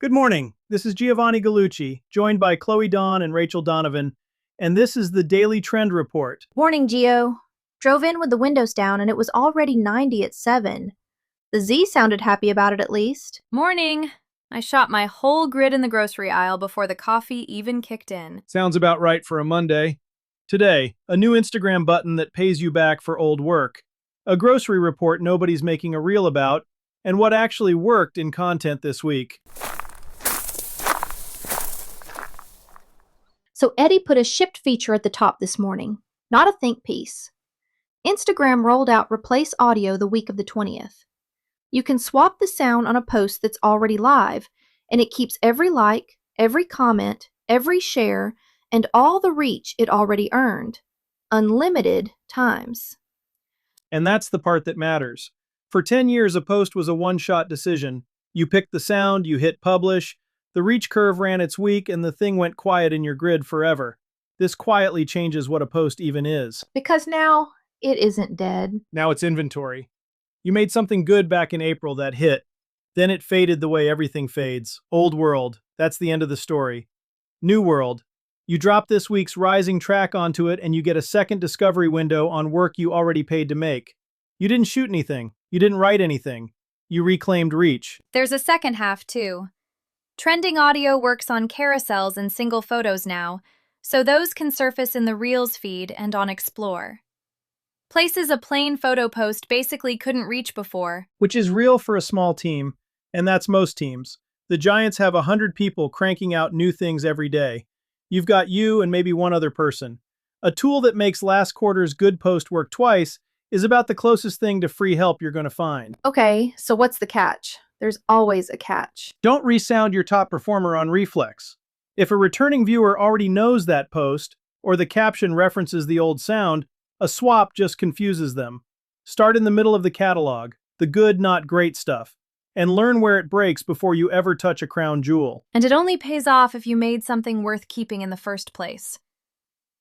Good morning. This is Giovanni Gallucci, joined by Chloe Dawn and Rachel Donovan, and this is the Daily Trend Report. Morning, Gio. Drove in with the windows down and it was already 90 at 7. The Z sounded happy about it at least. Morning. I shot my whole grid in the grocery aisle before the coffee even kicked in. Sounds about right for a Monday. Today, a new Instagram button that pays you back for old work, a grocery report nobody's making a reel about, and what actually worked in content this week. So Eddie put a shipped feature at the top this morning, not a think piece. Instagram rolled out Replace Audio the week of the 20th. You can swap the sound on a post that's already live, and it keeps every like, every comment, every share, and all the reach it already earned. Unlimited times. And that's the part that matters. For 10 years, a post was a one-shot decision. You picked the sound, you hit publish, the reach curve ran its week, and the thing went quiet in your grid forever. This quietly changes what a post even is. Because now, it isn't dead. Now it's inventory. You made something good back in April that hit. Then it faded the way everything fades. Old world. That's the end of the story. New world. You drop this week's rising track onto it and you get a second discovery window on work you already paid to make. You didn't shoot anything. You didn't write anything. You reclaimed reach. There's a second half, too. Trending audio works on carousels and single photos now, so those can surface in the Reels feed and on Explore. Places a plain photo post basically couldn't reach before. Which is real for a small team, and that's most teams. The Giants have 100 people cranking out new things every day. You've got you and maybe one other person. A tool that makes last quarter's good post work twice is about the closest thing to free help you're going to find. Okay, so what's the catch? There's always a catch. Don't resound your top performer on reflex. If a returning viewer already knows that post, or the caption references the old sound, a swap just confuses them. Start in the middle of the catalog, the good, not great stuff, and learn where it breaks before you ever touch a crown jewel. And it only pays off if you made something worth keeping in the first place.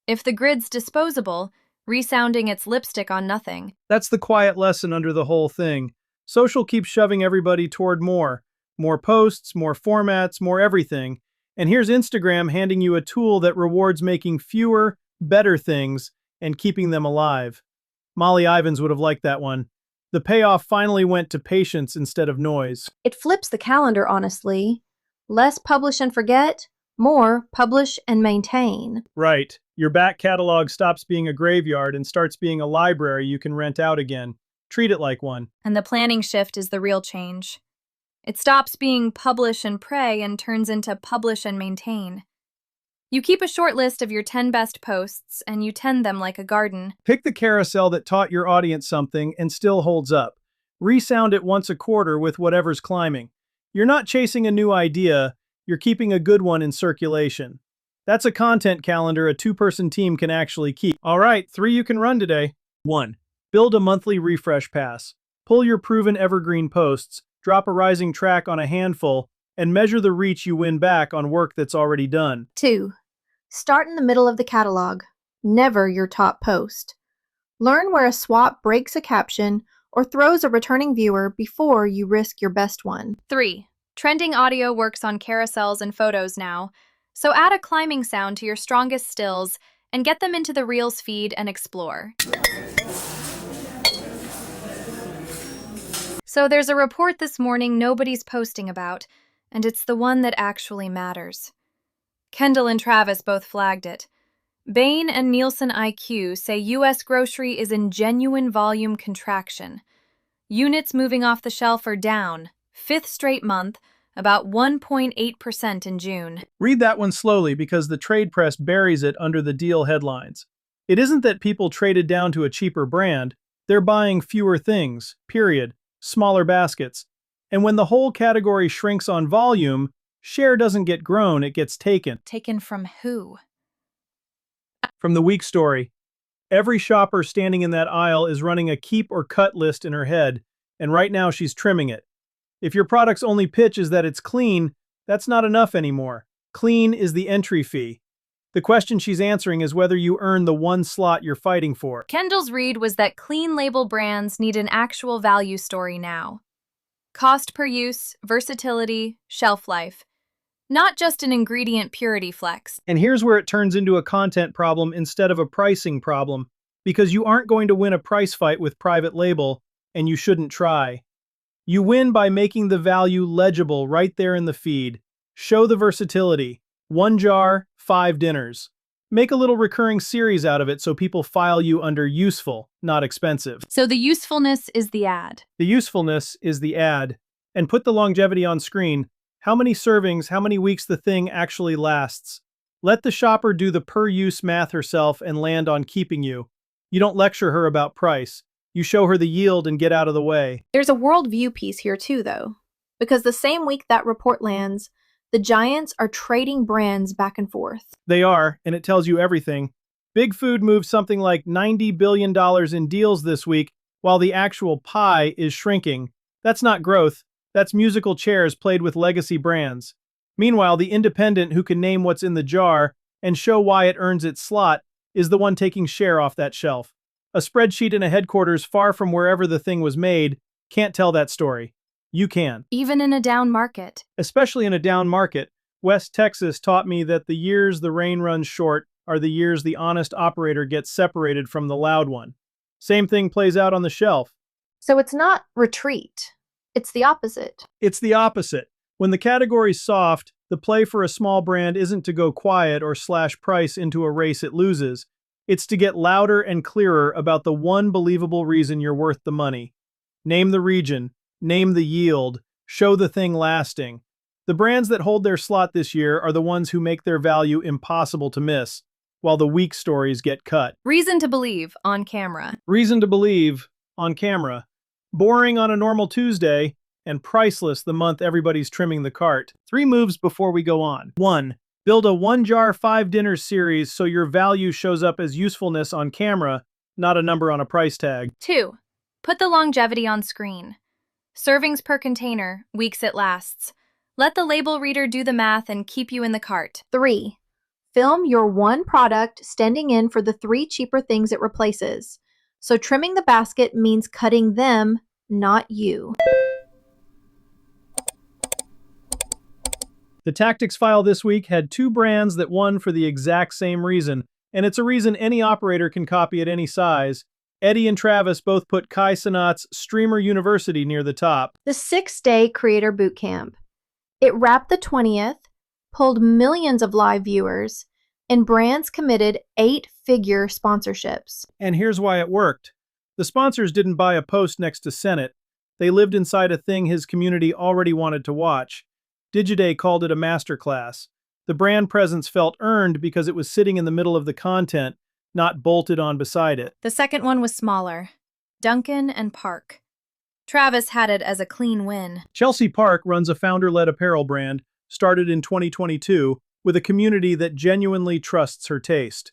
If the grid's disposable, resounding its lipstick on nothing. That's the quiet lesson under the whole thing. Social keeps shoving everybody toward more. More posts, more formats, more everything. And here's Instagram handing you a tool that rewards making fewer, better things and keeping them alive. Molly Ivins would have liked that one. The payoff finally went to patience instead of noise. It flips the calendar, honestly. Less publish and forget, more publish and maintain. Right. Your back catalog stops being a graveyard and starts being a library you can rent out again. Treat it like one. And the planning shift is the real change. It stops being publish and pray and turns into publish and maintain. You keep a short list of your 10 best posts and you tend them like a garden. Pick the carousel that taught your audience something and still holds up. Resound it once a quarter with whatever's climbing. You're not chasing a new idea, you're keeping a good one in circulation. That's a content calendar a two-person team can actually keep. All right, 3 you can run today. 1. Build a monthly refresh pass. Pull your proven evergreen posts, drop a rising track on a handful, and measure the reach you win back on work that's already done. 2. Start in the middle of the catalog. Never your top post. Learn where a swap breaks a caption or throws a returning viewer before you risk your best one. 3. Trending audio works on carousels and photos now, so add a climbing sound to your strongest stills and get them into the Reels feed and Explore. So there's a report this morning nobody's posting about, and it's the one that actually matters. Kendall and Travis both flagged it. Bain and Nielsen IQ say U.S. grocery is in genuine volume contraction. Units moving off the shelf are down, 5th straight month, about 1.8% in June. Read that one slowly because the trade press buries it under the deal headlines. It isn't that people traded down to a cheaper brand, they're buying fewer things, period, smaller baskets. And when the whole category shrinks on volume, share doesn't get grown, it gets taken. Taken from who? From the week story, every shopper standing in that aisle is running a keep or cut list in her head, and right now she's trimming it. If your product's only pitch is that it's clean, that's not enough anymore. Clean is the entry fee. The question she's answering is whether you earn the one slot you're fighting for. Kendall's read was that clean label brands need an actual value story now. Cost per use, versatility, shelf life. not just an ingredient purity flex. And here's where it turns into a content problem instead of a pricing problem, because you aren't going to win a price fight with private label, and you shouldn't try. You win by making the value legible right there in the feed. Show the versatility. 1 jar, 5 dinners. Make a little recurring series out of it so people file you under useful, not expensive. So the usefulness is the ad. The usefulness is the ad. And put the longevity on screen. How many servings, how many weeks the thing actually lasts. Let the shopper do the per-use math herself and land on keeping you. You don't lecture her about price. You show her the yield and get out of the way. There's a worldview piece here too, though, because the same week that report lands, the giants are trading brands back and forth. They are, and it tells you everything. Big Food moved something like $90 billion in deals this week, while the actual pie is shrinking. That's not growth. That's musical chairs played with legacy brands. Meanwhile, the independent who can name what's in the jar and show why it earns its slot is the one taking share off that shelf. A spreadsheet in a headquarters far from wherever the thing was made can't tell that story. You can. Even in a down market. Especially in a down market. West Texas taught me that the years the rain runs short are the years the honest operator gets separated from the loud one. Same thing plays out on the shelf. So it's not retreat. It's the opposite. It's the opposite. When the category's soft, the play for a small brand isn't to go quiet or slash price into a race it loses. It's to get louder and clearer about the one believable reason you're worth the money. Name the region, name the yield, show the thing lasting. The brands that hold their slot this year are the ones who make their value impossible to miss, while the weak stories get cut. Reason to believe on camera. Reason to believe on camera. Boring on a normal Tuesday, and priceless the month everybody's trimming the cart. 3 moves before we go on. 1. Build a 1 jar 5 dinners series so your value shows up as usefulness on camera, not a number on a price tag. 2. Put the longevity on screen. Servings per container, weeks it lasts. Let the label reader do the math and keep you in the cart. 3. Film your one product standing in for the 3 cheaper things it replaces. So trimming the basket means cutting them, not you. The tactics file this week had 2 brands that won for the exact same reason, and it's a reason any operator can copy at any size. Eddie and Travis both put Cenat's Streamer University near the top. The 6-day Creator Bootcamp. It wrapped the 20th, pulled millions of live viewers, and brands committed 8-figure sponsorships. And here's why it worked. The sponsors didn't buy a post next to Cenat. They lived inside a thing his community already wanted to watch. Digiday called it a masterclass. The brand presence felt earned because it was sitting in the middle of the content, not bolted on beside it. The second one was smaller. Duncan and Park. Travis had it as a clean win. Chelsea Park runs a founder-led apparel brand, started in 2022, with a community that genuinely trusts her taste.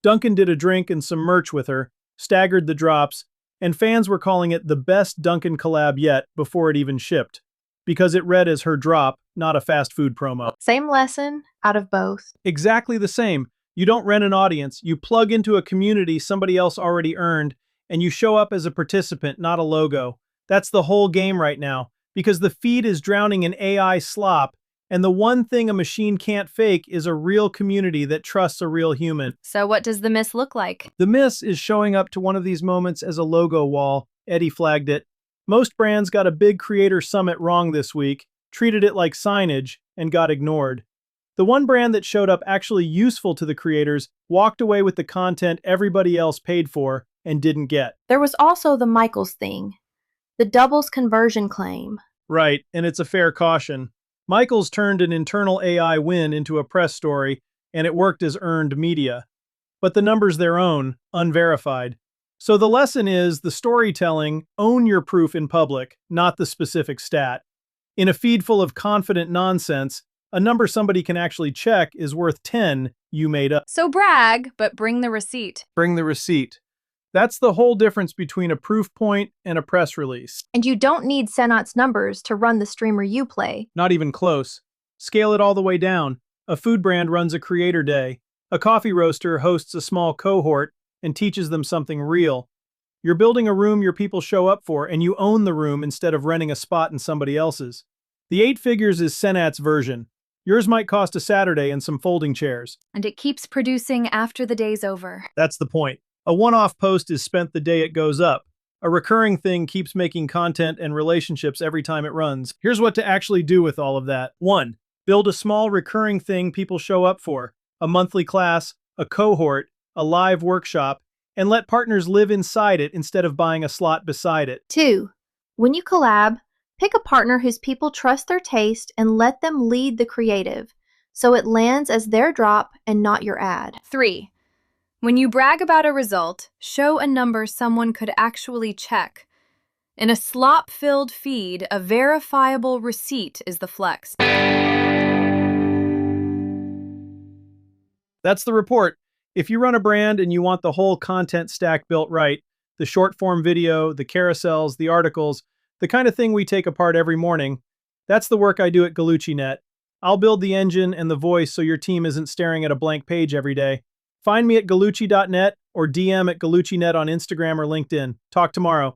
Duncan did a drink and some merch with her, staggered the drops, and fans were calling it the best Duncan collab yet before it even shipped, because it read as her drop, not a fast food promo. Same lesson out of both. Exactly the same. You don't rent an audience, you plug into a community somebody else already earned, and you show up as a participant, not a logo. That's the whole game right now, because the feed is drowning in AI slop, and the one thing a machine can't fake is a real community that trusts a real human. So what does the miss look like? The miss is showing up to one of these moments as a logo wall. Eddie flagged it. Most brands got a big creator summit wrong this week, treated it like signage, and got ignored. The one brand that showed up actually useful to the creators walked away with the content everybody else paid for and didn't get. There was also the Michaels thing, the doubles conversion claim. Right, and it's a fair caution. Michaels turned an internal AI win into a press story, and it worked as earned media. But the number's their own, unverified. So the lesson is the storytelling, own your proof in public, not the specific stat. In a feed full of confident nonsense, a number somebody can actually check is worth 10 you made up. So brag, but bring the receipt. Bring the receipt. That's the whole difference between a proof point and a press release. And you don't need Cenat's numbers to run the streamer you play. Not even close. Scale it all the way down. A food brand runs a creator day. A coffee roaster hosts a small cohort and teaches them something real. You're building a room your people show up for, and you own the room instead of renting a spot in somebody else's. The 8 figures is Cenat's version. Yours might cost a Saturday and some folding chairs. And it keeps producing after the day's over. That's the point. A one-off post is spent the day it goes up. A recurring thing keeps making content and relationships every time it runs. Here's what to actually do with all of that. 1. Build a small recurring thing people show up for. A monthly class, a cohort, a live workshop, and let partners live inside it instead of buying a slot beside it. 2. When you collab, pick a partner whose people trust their taste and let them lead the creative, so it lands as their drop and not your ad. 3. When you brag about a result, show a number someone could actually check. In a slop-filled feed, a verifiable receipt is the flex. That's the report. If you run a brand and you want the whole content stack built right, the short-form video, the carousels, the articles, the kind of thing we take apart every morning, that's the work I do at gallucci.net. I'll build the engine and the voice so your team isn't staring at a blank page every day. Find me at gallucci.net or DM at gallucci.net on Instagram or LinkedIn. Talk tomorrow.